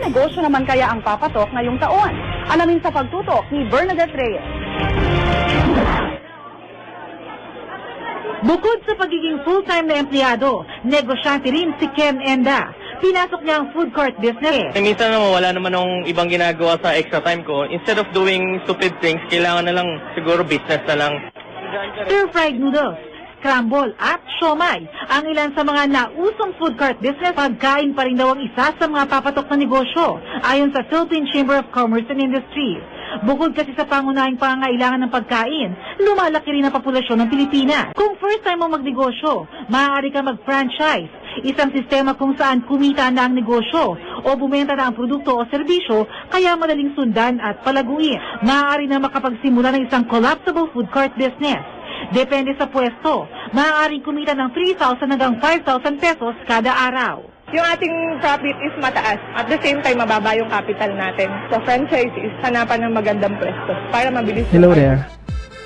negosyo naman kaya ang papatok ngayong taon? Alamin sa pagtutok ni Bernadette Reyes. Bukod sa pagiging full-time na empleyado, negosyante rin si Ken Enda. Pinasok niya ang food court business. Minsan naman wala naman akong ibang ginagawa sa extra time ko. Instead of doing stupid things, kailangan na lang siguro business na lang. Stir-fried noodles, scramble at siomai ang ilan sa mga nausong food court business. Pagkain pa rin daw ang isa sa mga papatok na negosyo ayon sa Philippine Chamber of Commerce and Industry. Bukod kasi sa pangunahing pangangailangan ng pagkain, lumalaki rin ang populasyon ng Pilipinas. Kung first time mo magnegosyo, maaari ka mag-franchise, isang sistema kung saan kumita na ang negosyo o bumenta na ang produkto o serbisyo kaya madaling sundan at palaguin. Maaari na makapagsimula ng isang collapsible food court business. Depende sa pwesto, maaaring kumita ng 3,000 hanggang 5,000 pesos kada araw. Yung ating profit is mataas. At the same time, mababa yung capital natin. So, franchise is hanapan ng magandang pwesto para mabilis. Hello there.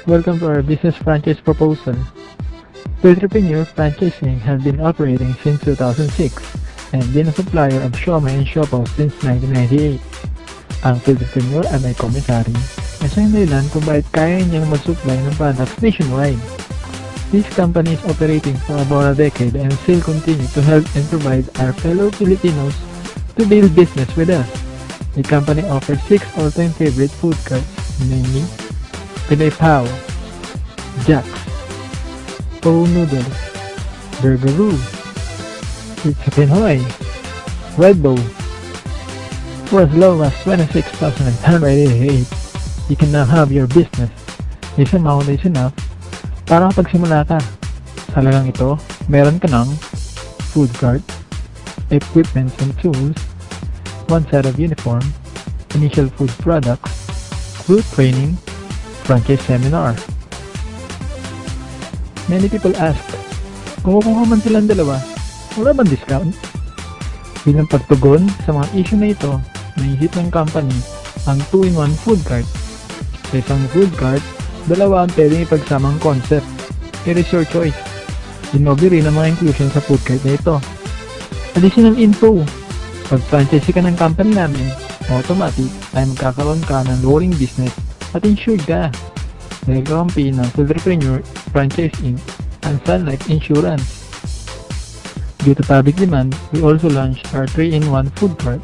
Welcome to our business franchise proposal. Entrepreneur Franchising has been operating since 2006 and been a supplier of siomai and siopaw since 1998. Ang Entrepreneur ay may komisari na siyang dahilan kung bakit kaya niyang mag-supply ng products nationwide. This company is operating for about a decade and still continue to help and provide our fellow Filipinos to build business with us. The company offers 6 all-time favorite food carts, namely Pinoy Pao, Jack's, Po Noodles, Burgeroo, Pizza Pinoy, Redbow. For as low as 26,988, you can now have your business. This amount is enough para kapagsimula ka. Sa halagang ito, meron ka ng food cart, equipment and tools, one set of uniform, initial food products, group training, franchise seminar. Many people ask, kung kukuha man silang dalawa, wala bang discount? Bilang pagtugon sa mga issue na ito, naisip ng company ang 2-in-1 food cart. Sa isang food cart, dalawa ang pwedeng ipagsamang concept. It is your choice. Inobi rin ang mga inclusion sa food cart na ito. Additional info. Pag franchise ka ng company namin, automatic ay magkakaroon ka ng rolling business at insured ka. Dahil kampi ng Entrepreneur Franchise Inc. and Sun Life Insurance. Due to public demand, we also launched our 3-in-1 food cart.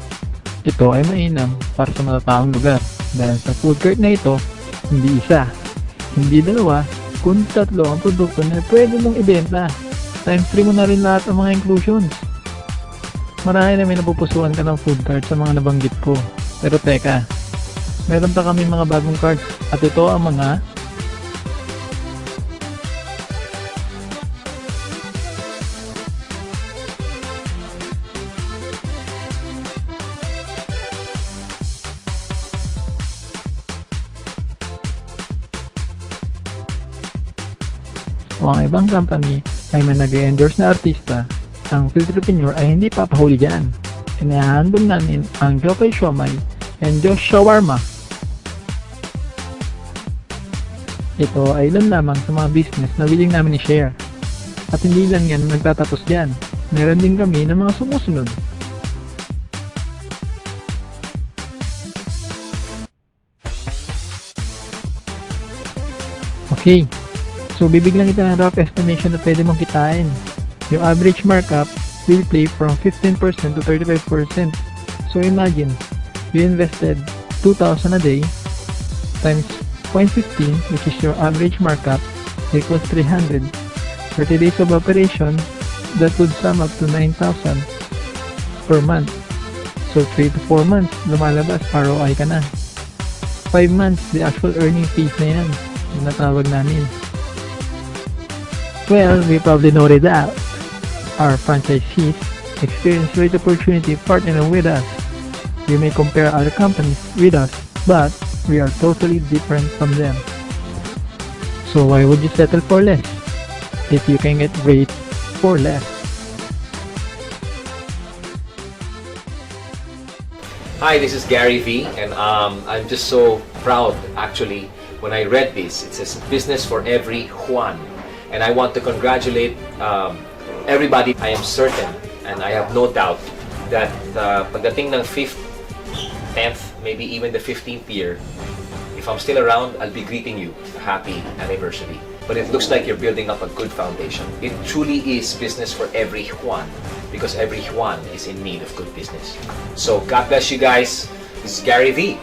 Ito ay mainam para sa matataong lugar dahil sa food cart na ito, hindi isa, hindi dalawa, kundi 3 ang produkto na pwede mong ibenta. Times 3 mo na rin lahat ang mga inclusions. Marami na may napupusuan ka ng food cart sa mga nabanggit ko. Pero teka, meron pa kami mga bagong cards at ito ang mga o ang ibang company ay may nag-endorse na artista, ang Entrepreneur ay hindi papahuli dyan. Inahandle namin ang Jopay Siomai and Josh Shawarma. Ito ay ilan lamang sa mga business na willing namin i-share. At hindi lang yan nagtatapos dyan. Meron din kami ng mga sumusunod. Okay. So, bibigyan kita ng rough estimation na pwede mong kitain. Yung average markup will play from 15% to 35%. So, imagine, you invested 2,000 a day times 0.15, which is your average markup, equals 300. 30 days of operation, that would sum up to 9,000 per month. So, 3 to 4 months, lumalabas, ROI ka na. 5 months, the actual earning fees na yan, yung natawag namin. Well, we probably noted out. Our franchisees experience great opportunity partnering with us. You may compare other companies with us, but we are totally different from them. So why would you settle for less if you can get great for less? Hi, this is Gary V, and I'm just so proud actually when I read this. It says business for every Juan. And I want to congratulate everybody. I am certain and I have no doubt that pagdating ng 5th 10th, maybe even the 15th year, if I'm still around, I'll be greeting you a happy anniversary. But it looks like you're building up a good foundation. It truly is business for every Juan, because every Juan is in need of good business. So God bless you guys. This is Gary V.